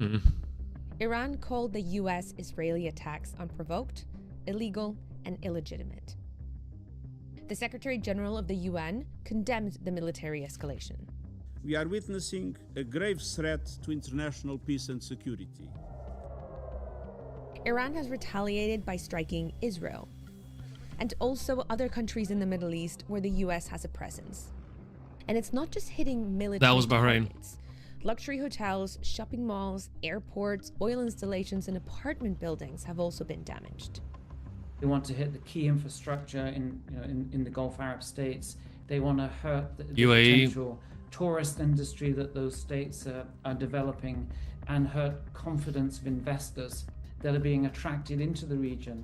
Iran called the US-Israeli attacks unprovoked, illegal, and illegitimate. The Secretary General of the UN condemned the military escalation. We are witnessing a grave threat to international peace and security. Iran has retaliated by striking Israel, and also other countries in the Middle East where the US has a presence. And it's not just hitting military That was Bahrain. targets. Luxury hotels, shopping malls, airports, oil installations, and apartment buildings have also been damaged. They want to hit the key infrastructure in the Gulf Arab states. They want to hurt the UAE. potential tourist industry that those states are developing and hurt confidence of investors that are being attracted into the region.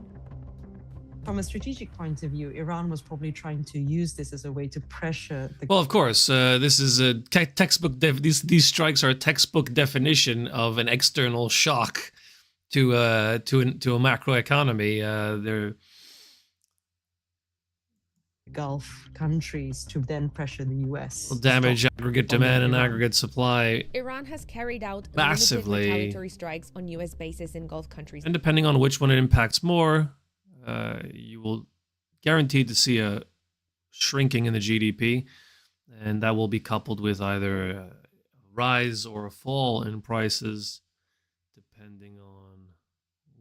From a strategic point of view, Iran was probably trying to use this as a way to pressure the. Well, of course, this is a textbook. These strikes are a textbook definition of an external shock to a macroeconomy. They're Gulf countries to then pressure the US. will damage aggregate demand and aggregate supply. Iran has carried out Massively. limited retaliatory strikes on US bases in Gulf countries. And depending on which one it impacts more, you will guaranteed to see a shrinking in the GDP, and that will be coupled with either a rise or a fall in prices, depending on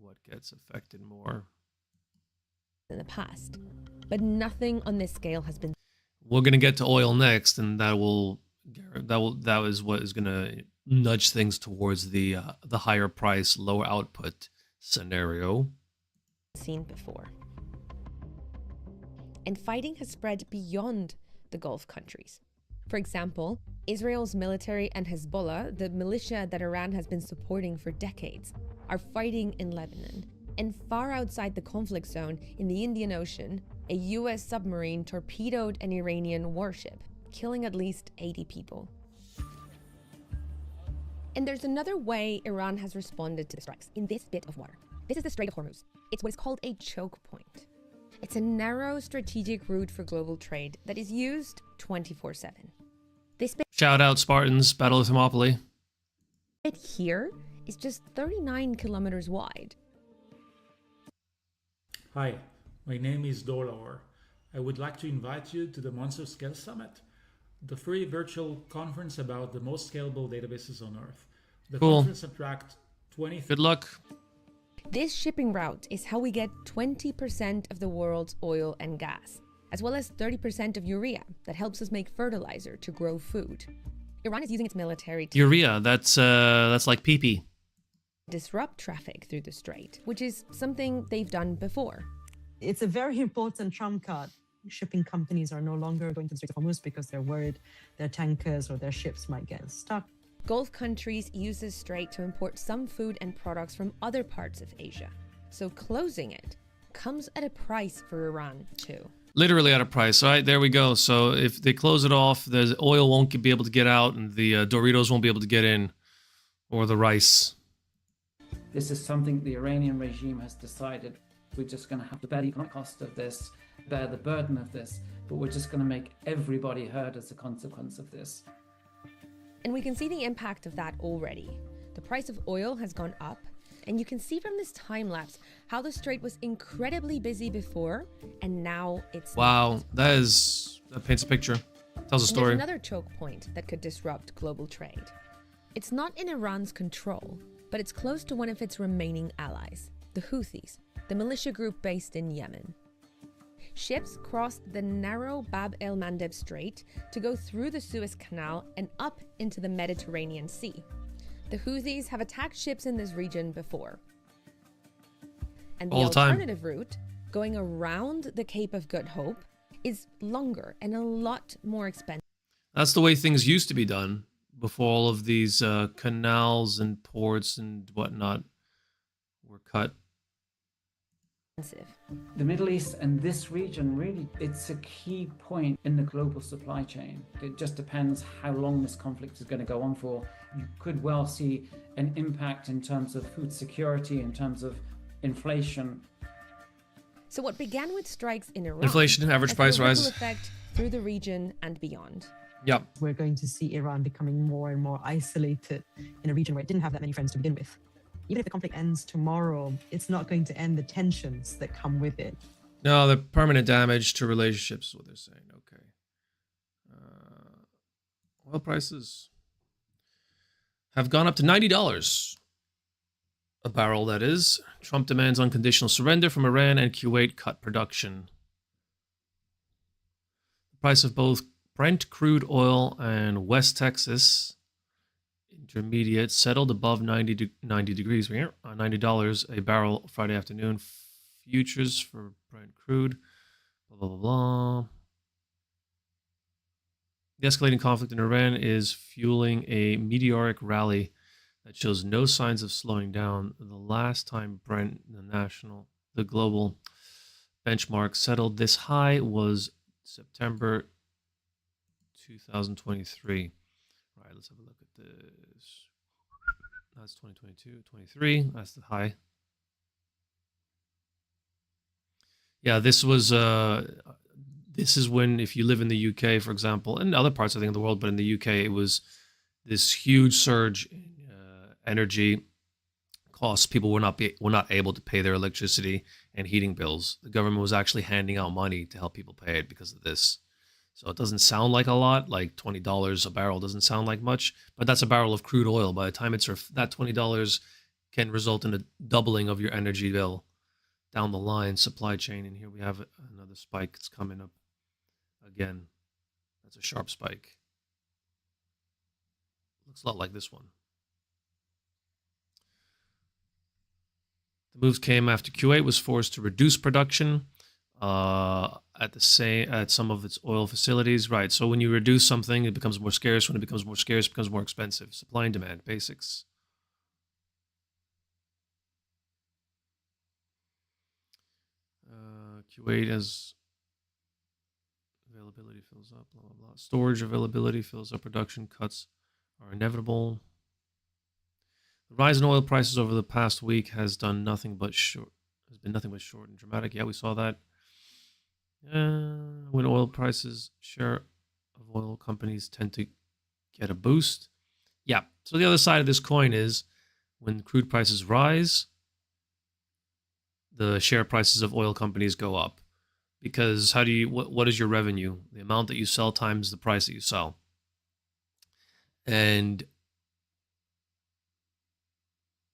what gets affected more. In the past, but nothing on this scale has been. We're gonna get to oil next, and that is what is gonna nudge things towards the higher price, lower output scenario. Seen before. And fighting has spread beyond the Gulf countries. For example, Israel's military and Hezbollah, the militia that Iran has been supporting for decades, are fighting in Lebanon. And far outside the conflict zone in the Indian Ocean, a US submarine torpedoed an Iranian warship, killing at least 80 people. And there's another way Iran has responded to the strikes in this bit of water. This is the Strait of Hormuz. It's what is called a choke point. It's a narrow strategic route for global trade that is used 24/7. This bit Shout out Spartans, Battle of Thermopylae. here is just 39 kilometers wide. Hi, my name is Dolor. I would like to invite you to the Monster Scale Summit, the free virtual conference about the most scalable databases on Earth. The Cool. conference attracts 20. Good luck. This shipping route is how we get 20% of the world's oil and gas, as well as 30% of urea that helps us make fertilizer to grow food. Iran is using its military to Urea, that's like pee-pee. disrupt traffic through the strait, which is something they've done before. It's a very important trump card. Shipping companies are no longer going to the Strait of Hormuz because they're worried their tankers or their ships might get stuck. Gulf countries use this strait to import some food and products from other parts of Asia. So closing it comes at a price for Iran too. Literally at a price. All right, there we go. So if they close it off, the oil won't be able to get out, and the Doritos won't be able to get in, or the rice. This is something the Iranian regime has decided. We're just going to have to bear the economic cost of this, bear the burden of this. but we're just going to make everybody hurt as a consequence of this. And we can see the impact of that already. The price of oil has gone up, and you can see from this time lapse how the strait was incredibly busy before, and now it's wow, that paints a picture, tells a story. There's another choke point that could disrupt global trade. It's not in Iran's control, but it's close to one of its remaining allies, the Houthis, the militia group based in Yemen. Ships crossed the narrow Bab el-Mandeb Strait to go through the Suez Canal and up into the Mediterranean Sea. The Houthis have attacked ships in this region before. And the alternative route, going around the Cape of Good Hope, is longer and a lot more expensive. That's the way things used to be done before all of these canals and ports and whatnot were cut. The Middle East and this region, really, it's a key point in the global supply chain. It just depends how long this conflict is going to go on for. You could well see an impact in terms of food security, in terms of inflation. So what began with strikes in Iran, inflation, average price rise, effect through the region and beyond. Yep. We're going to see Iran becoming more and more isolated in a region where it didn't have that many friends to begin with. Even if the conflict ends tomorrow, it's not going to end the tensions that come with it. No, the permanent damage to relationships is what they're saying. Okay. Oil prices have gone up to $90 a barrel, that is. Trump demands unconditional surrender from Iran, and Kuwait cut production. The price of both Brent crude oil and West Texas intermediate settled above 90 degrees here, $90 a barrel Friday afternoon. Futures for Brent crude, blah, blah, blah, blah. The escalating conflict in Iran is fueling a meteoric rally that shows no signs of slowing down. The last time Brent, the global benchmark, settled this high was September 2023. All right, let's have a look at this. That's 2022, 23. That's the high. Yeah, this is when, if you live in the UK, for example, and other parts, I think, of the world, but in the UK, it was this huge surge in energy costs. People were not able to pay their electricity and heating bills. The government was actually handing out money to help people pay it because of this. So it doesn't sound like a lot, like $20 a barrel doesn't sound like much, but that's a barrel of crude oil. By the time it's that $20 can result in a doubling of your energy bill down the line, supply chain. And here we have another spike. It's coming up again. That's a sharp spike. Looks a lot like this one. The moves came after Kuwait was forced to reduce production at some of its oil facilities. Right. So when you reduce something, it becomes more scarce. When it becomes more scarce, it becomes more expensive. Supply and demand, basics. Kuwait as availability fills up, blah, blah, blah. Storage availability fills up. Production cuts are inevitable. The rise in oil prices over the past week has been nothing but short and dramatic. Yeah, we saw that. When oil prices, share of oil companies tend to get a boost. Yeah. So the other side of this coin is when crude prices rise, the share prices of oil companies go up. Because what is your revenue? The amount that you sell times the price that you sell. And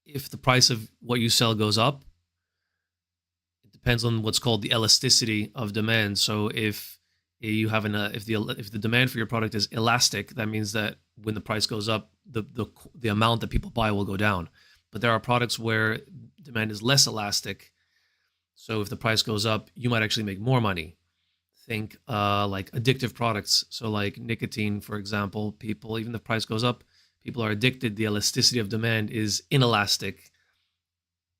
if the price of what you sell goes up, depends on what's called the elasticity of demand. So if you have if the demand for your product is elastic, that means that when the price goes up, the amount that people buy will go down. But there are products where demand is less elastic. So if the price goes up, you might actually make more money. Think like addictive products. So like nicotine, for example, people, even if the price goes up, people are addicted. The elasticity of demand is inelastic.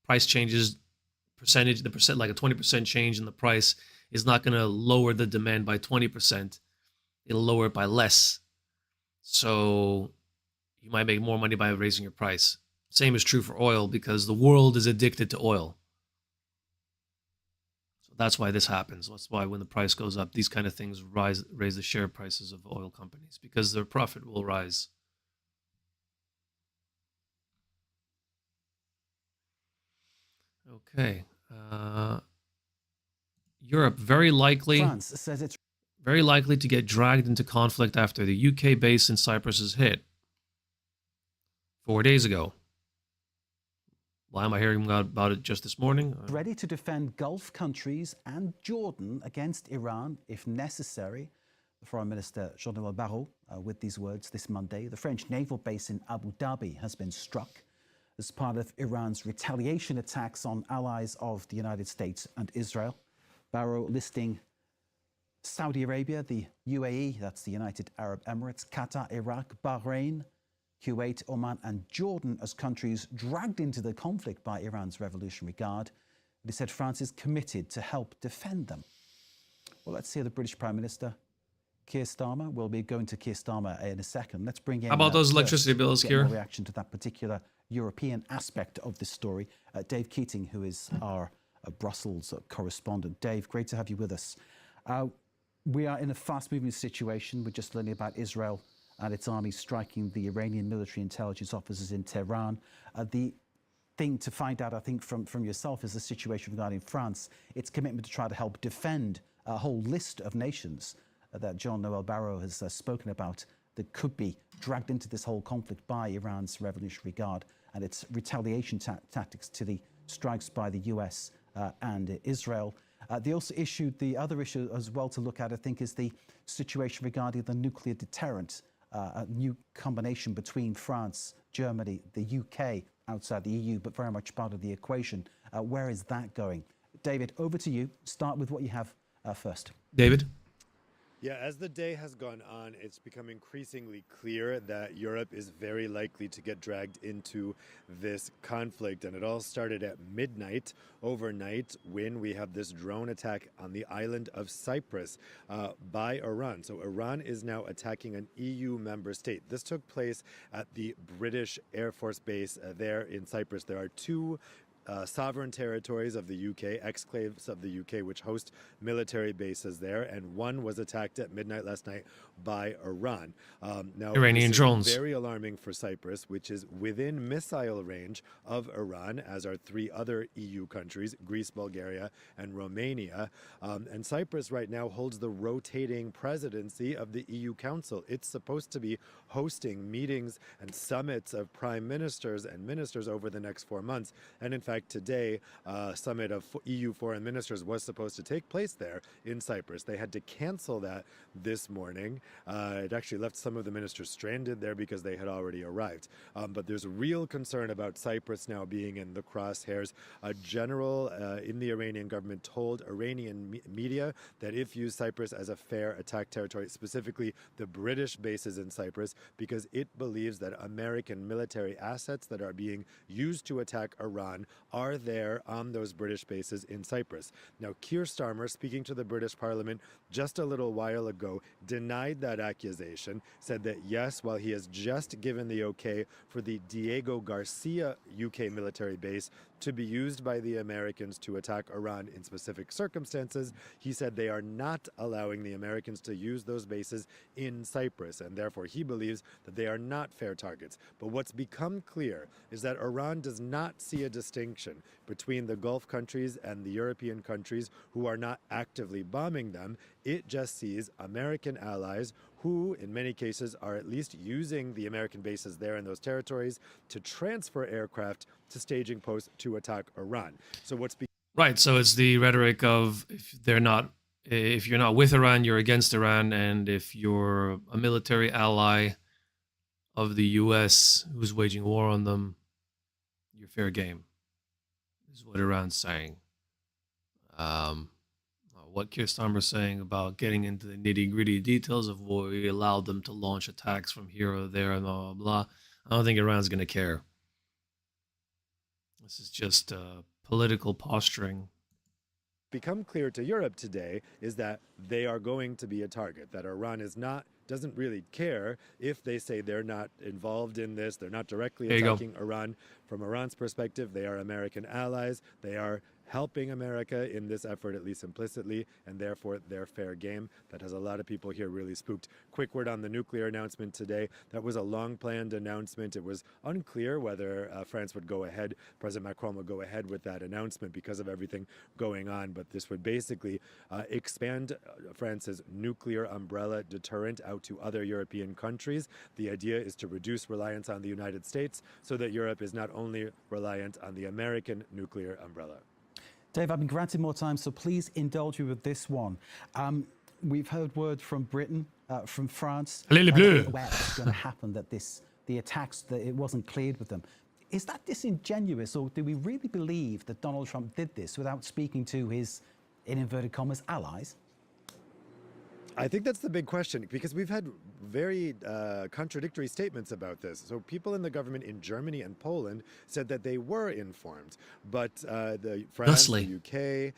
Price changes. Like a 20% change in the price is not going to lower the demand by 20%. It'll lower it by less. So you might make more money by raising your price. Same is true for oil because the world is addicted to oil. So That's why this happens. That's why when the price goes up, these kind of things raise the share prices of oil companies, because their profit will rise. Okay. Europe, very likely. France says it's very likely to get dragged into conflict after the UK base in Cyprus is hit 4 days ago. Why am I hearing about it just this morning? ready to defend Gulf countries and Jordan against Iran if necessary. The Foreign Minister Jean-Noël Barrot with these words this Monday. The French naval base in Abu Dhabi has been struck as part of Iran's retaliation attacks on allies of the United States and Israel. Barrot listing Saudi Arabia, the UAE, that's the United Arab Emirates, Qatar, Iraq, Bahrain, Kuwait, Oman and Jordan as countries dragged into the conflict by Iran's Revolutionary Guard. He said France is committed to help defend them. Well, let's hear the British Prime Minister, Keir Starmer. We'll be going to Keir Starmer in a second. Let's bring in... How about those electricity bills, Keir? Reaction to that particular European aspect of this story. Dave Keating, who is our Brussels correspondent. Dave, great to have you with us. We are in a fast-moving situation. We're just learning about Israel and its army striking the Iranian military intelligence officers in Tehran. The thing to find out, I think, from yourself is the situation regarding France, its commitment to try to help defend a whole list of nations that Jean-Noël Barrot has spoken about that could be dragged into this whole conflict by Iran's Revolutionary Guard and its retaliation tactics to the strikes by the US and Israel. They also issued the other issue as well to look at, I think, is the situation regarding the nuclear deterrent, a new combination between France, Germany, the UK, outside the EU, but very much part of the equation. Where is that going? David, over to you. Start with what you have first. David? Yeah, as the day has gone on, it's become increasingly clear that Europe is very likely to get dragged into this conflict. And it all started at midnight overnight when we have this drone attack on the island of Cyprus by Iran. So Iran is now attacking an EU member state. This took place at the British Air Force Base there in Cyprus. There are two sovereign territories of the UK, exclaves of the UK, which host military bases there, and one was attacked at midnight last night by Iran. Now, Iranian drones. Very alarming for Cyprus, which is within missile range of Iran, as are three other EU countries, Greece, Bulgaria, and Romania. And Cyprus right now holds the rotating presidency of the EU Council. It's supposed to be hosting meetings and summits of prime ministers and ministers over the next 4 months. And in fact, today, a summit of EU foreign ministers was supposed to take place there in Cyprus. They had to cancel that this morning. It actually left some of the ministers stranded there because they had already arrived. But there's real concern about Cyprus now being in the crosshairs. A general in the Iranian government told Iranian media that it views Cyprus as a fair attack territory, specifically the British bases in Cyprus, because it believes that American military assets that are being used to attack Iran are there on those British bases in Cyprus. Now, Keir Starmer, speaking to the British Parliament just a little while ago, denied that accusation, said that yes, while he has just given the okay for the Diego Garcia UK military base to be used by the Americans to attack Iran in specific circumstances, he said they are not allowing the Americans to use those bases in Cyprus, and therefore he believes that they are not fair targets. But what's become clear is that Iran does not see a distinction between the Gulf countries and the European countries who are not actively bombing them. It just sees American allies who, in many cases, are at least using the American bases there in those territories to transfer aircraft to staging posts to attack Iran. So what's right? So it's the rhetoric of if you're not with Iran, you're against Iran, and if you're a military ally of the U.S. who's waging war on them, you're fair game. Is what Iran's saying. What Keir Starmer's saying about getting into the nitty-gritty details of why we allowed them to launch attacks from here or there and blah, blah, blah. I don't think Iran's going to care. This is just political posturing. Become clear to Europe today is that they are going to be a target, that Iran doesn't really care if they say they're not involved in this, they're not directly attacking Iran. From Iran's perspective, they are American allies, they are helping America in this effort, at least implicitly, and therefore they're fair game. That has a lot of people here really spooked. Quick word on the nuclear announcement today. That was a long-planned announcement. It was unclear whether France would go ahead, President Macron would go ahead with that announcement because of everything going on, but this would basically expand France's nuclear umbrella deterrent out to other European countries. The idea is to reduce reliance on the United States so that Europe is not only reliant on the American nuclear umbrella. Dave, I've been granted more time, so please indulge me with this one. We've heard word from Britain, from France, what's going to happen, that the attacks, that it wasn't cleared with them. Is that disingenuous, or do we really believe that Donald Trump did this without speaking to his, in inverted commas, allies? I think that's the big question, because we've had very contradictory statements about this. So people in the government in Germany and Poland said that they were informed, but the France, the UK,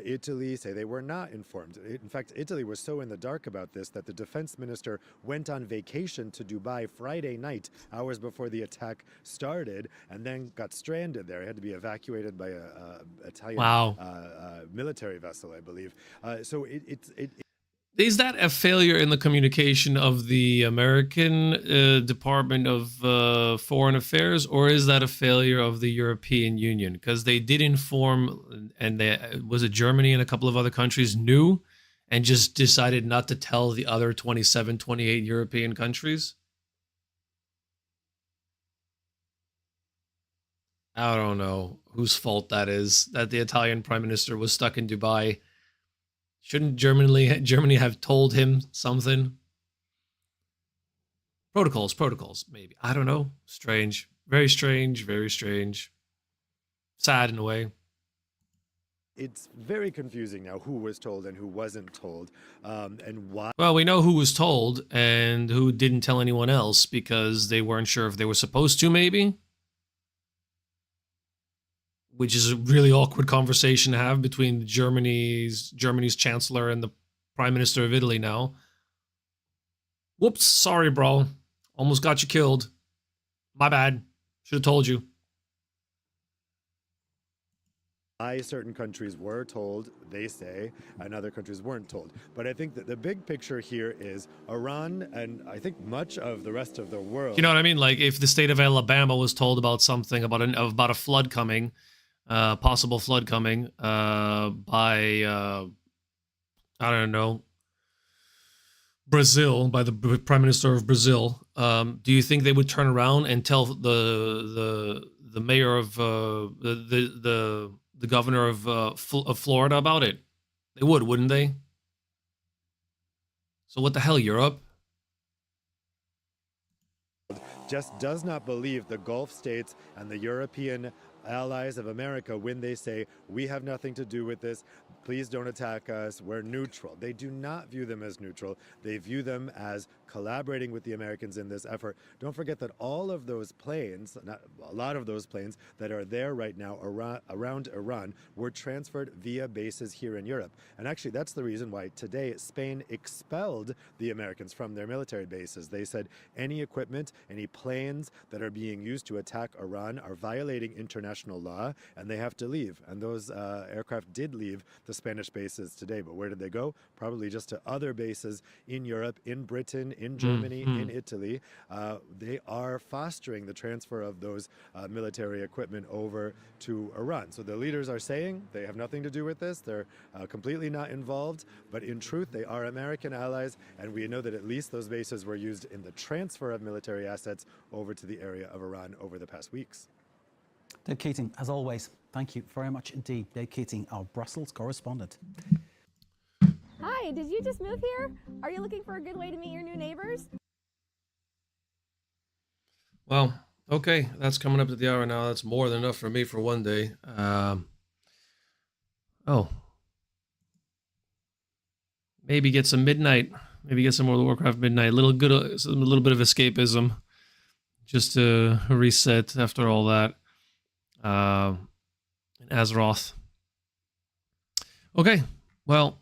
Italy say they were not informed. In fact, Italy was so in the dark about this that the defense minister went on vacation to Dubai Friday night, hours before the attack started, and then got stranded there. He had to be evacuated by a Italian military vessel, I believe. So is that a failure in the communication of the American Department of Foreign Affairs, or is that a failure of the European Union? Because they did inform, and was it Germany and a couple of other countries knew and just decided not to tell the other 27, 28 European countries? I don't know whose fault that is, that the Italian Prime Minister was stuck in Dubai. Shouldn't Germany have told him something? Protocols, maybe. I don't know. Strange. Very strange, very strange. Sad in a way. It's very confusing now who was told and who wasn't told, and why. Well, we know who was told and who didn't tell anyone else because they weren't sure if they were supposed to, maybe. Which is a really awkward conversation to have between Germany's chancellor and the Prime Minister of Italy now. Whoops, sorry, bro. Almost got you killed. My bad. Should have told you. Why certain countries were told, they say, and other countries weren't told. But I think that the big picture here is Iran, and I think much of the rest of the world. You know what I mean? Like if the state of Alabama was told about something, about a flood coming, possible flood coming by I don't know, Brazil, by the Prime Minister of Brazil, do you think they would turn around and tell the mayor of the governor of Florida about it? They would, wouldn't they? So what the hell, Europe? Just does not believe the Gulf states and the European allies of America when they say, we have nothing to do with this, please don't attack us, we're neutral. They do not view them as neutral. They view them as collaborating with the Americans in this effort. Don't forget that all of those planes, a lot of those planes that are there right now around Iran were transferred via bases here in Europe. And actually, that's the reason why today Spain expelled the Americans from their military bases. They said any equipment, any planes that are being used to attack Iran are violating international law, and they have to leave. And those aircraft did leave the Spanish bases today. But where did they go? Probably just to other bases in Europe, in Britain, in Germany, in Italy. They are fostering the transfer of those military equipment over to Iran. So the leaders are saying they have nothing to do with this. They're completely not involved. But in truth, they are American allies. And we know that at least those bases were used in the transfer of military assets over to the area of Iran over the past weeks. Dave Keating, as always, thank you very much indeed. Dave Keating, our Brussels correspondent. Hi, did you just move here? Are you looking for a good way to meet your new neighbors? Well, okay, that's coming up to the hour now. That's more than enough for me for one day. Maybe get some midnight. Maybe get some more of the Warcraft midnight. A little bit of escapism, just to reset after all that. Azeroth. Okay, well,